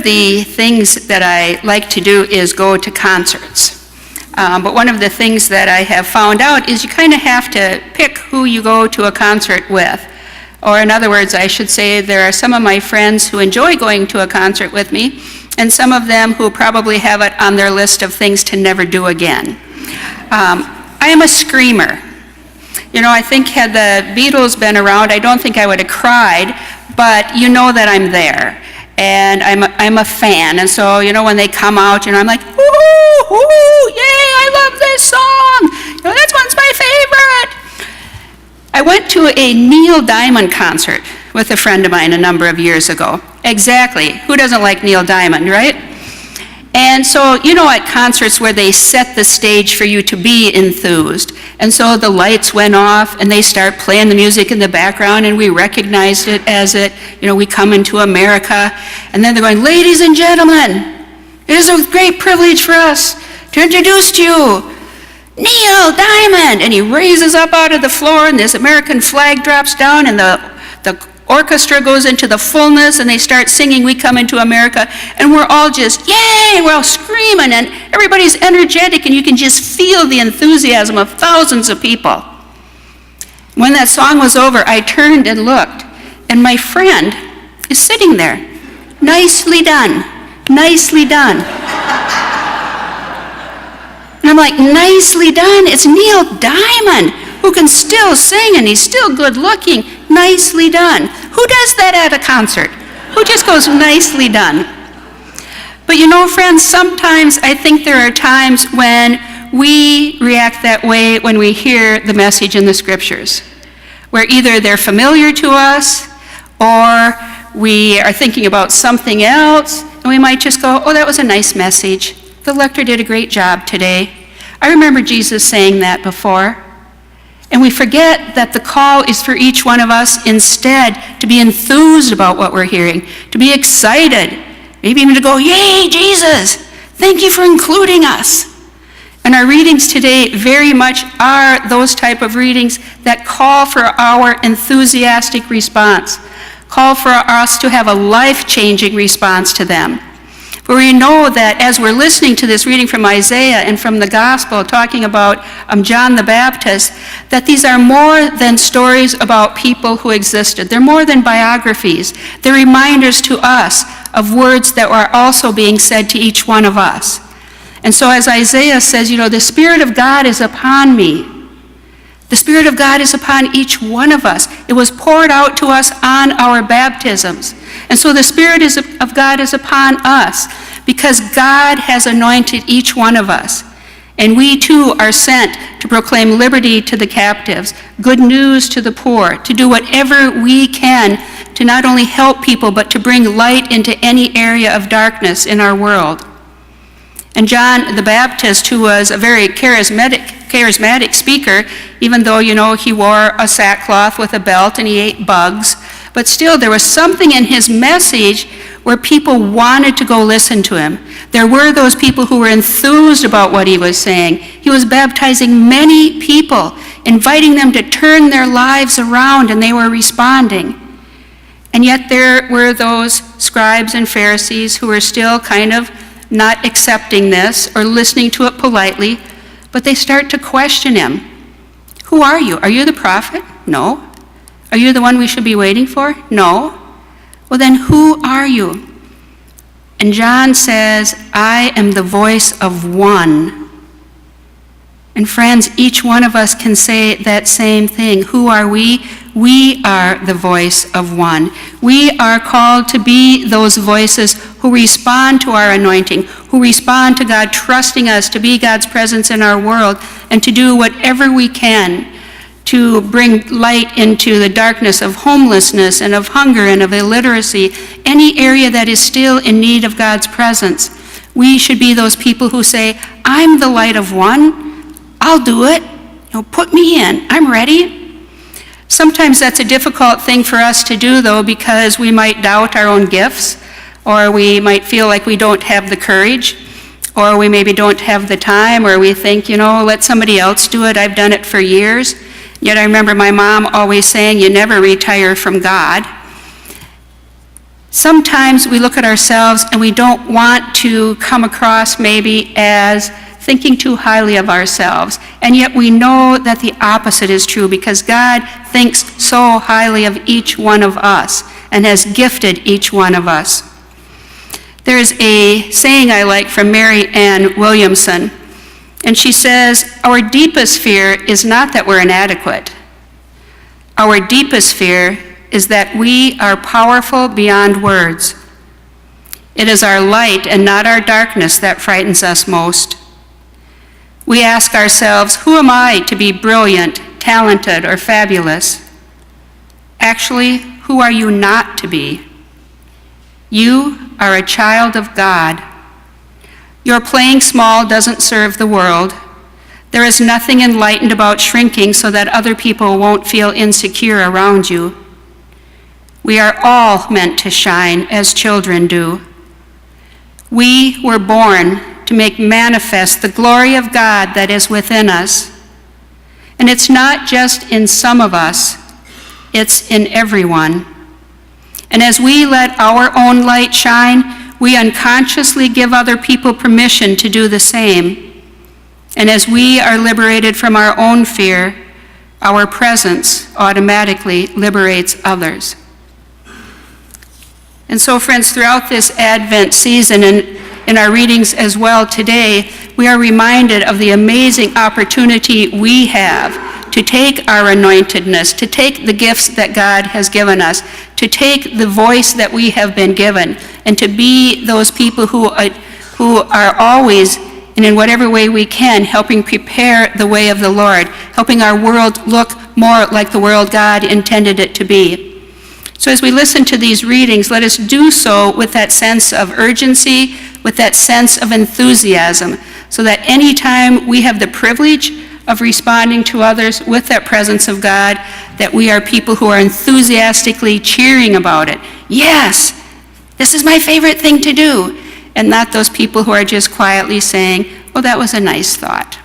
the things that I like to do is go to concerts. But one of the things that I have found out is you kind of have to pick who you go to a concert with. Or in other words, I should say there are some of my friends who enjoy going to a concert with me, and some of them who probably have it on their list of things to never do again. I am a screamer. You know, I think had the Beatles been around, I don't think I would have cried, but you know that I'm there. And I'm a fan, and so, you know, when they come out, you know, I'm like, woo, woo, yay, I love this song. You know, this one's my favorite. I went to a Neil Diamond concert with a friend of mine a number of years ago. Exactly. Who doesn't like Neil Diamond, right? And so, you know, at concerts where they set the stage for you to be enthused, and so the lights went off and they start playing the music in the background and we recognized it as we come into America, and then they're going, ladies and gentlemen, it is a great privilege for us to introduce to you Neil Diamond, and he raises up out of the floor and this American flag drops down and the orchestra goes into the fullness and they start singing We Come Into America, and we're all just, yay, we're all screaming and everybody's energetic and you can just feel the enthusiasm of thousands of people. When that song was over, I turned and looked, and my friend is sitting there. Nicely done, nicely done. And I'm like, nicely done? It's Neil Diamond, who can still sing and he's still good looking. Nicely done. Who does that at a concert? Who just goes, nicely done? But you know, friends, sometimes I think there are times when we react that way when we hear the message in the scriptures, where either they're familiar to us or we are thinking about something else, and we might just go, oh, that was a nice message. The lector did a great job today. I remember Jesus saying that before. And we forget that the call is for each one of us instead to be enthused about what we're hearing, to be excited, maybe even to go, yay, Jesus, thank you for including us. And our readings today very much are those type of readings that call for our enthusiastic response, call for us to have a life-changing response to them. For we know that as we're listening to this reading from Isaiah and from the gospel talking about John the Baptist, that these are more than stories about people who existed. They're more than biographies. They're reminders to us of words that are also being said to each one of us. And so as Isaiah says, you know, the Spirit of God is upon me. The Spirit of God is upon each one of us. It was poured out to us on our baptisms. And so the Spirit of God is upon us because God has anointed each one of us. And we too are sent to proclaim liberty to the captives, good news to the poor, to do whatever we can to not only help people, but to bring light into any area of darkness in our world. And John the Baptist, who was a very charismatic speaker, even though, you know, he wore a sackcloth with a belt and he ate bugs, but still there was something in his message where people wanted to go listen to him. There were those people who were enthused about what he was saying. He was baptizing many people, inviting them to turn their lives around, and they were responding. And yet there were those scribes and Pharisees who were still kind of not accepting this or listening to it politely, but they start to question him. Who are you? Are you the prophet? No. Are you the one we should be waiting for? No. Well, then who are you? And John says, I am the voice of one. And friends, each one of us can say that same thing. Who are we? We are the voice of one. We are called to be those voices who respond to our anointing, who respond to God trusting us to be God's presence in our world and to do whatever we can to bring light into the darkness of homelessness and of hunger and of illiteracy, any area that is still in need of God's presence. We should be those people who say, I'm the light of one, I'll do it, put me in, I'm ready. Sometimes that's a difficult thing for us to do, though, because we might doubt our own gifts, or we might feel like we don't have the courage, or we maybe don't have the time, or we think, let somebody else do it, I've done it for years. Yet I remember my mom always saying, you never retire from God. Sometimes we look at ourselves and we don't want to come across maybe as thinking too highly of ourselves, and yet we know that the opposite is true because God thinks so highly of each one of us and has gifted each one of us. There's a saying I like from Mary Ann Williamson, and she says, "Our deepest fear is not that we're inadequate. Our deepest fear is that we are powerful beyond words. It is our light and not our darkness that frightens us most. We ask ourselves, who am I to be brilliant, talented, or fabulous? Actually, who are you not to be? You are a child of God. Your playing small doesn't serve the world. There is nothing enlightened about shrinking so that other people won't feel insecure around you. We are all meant to shine as children do. We were born to make manifest the glory of God that is within us. And it's not just in some of us, it's in everyone. And as we let our own light shine, we unconsciously give other people permission to do the same. And as we are liberated from our own fear, our presence automatically liberates others. And so, friends, throughout this Advent season and in our readings as well today, we are reminded of the amazing opportunity we have to take our anointedness, to take the gifts that God has given us, to take the voice that we have been given, and to be those people who are always, and in whatever way we can, helping prepare the way of the Lord, helping our world look more like the world God intended it to be. So as we listen to these readings, let us do so with that sense of urgency, with that sense of enthusiasm, so that anytime we have the privilege of responding to others with that presence of God, that we are people who are enthusiastically cheering about it. Yes, this is my favorite thing to do. And not those people who are just quietly saying, oh, that was a nice thought.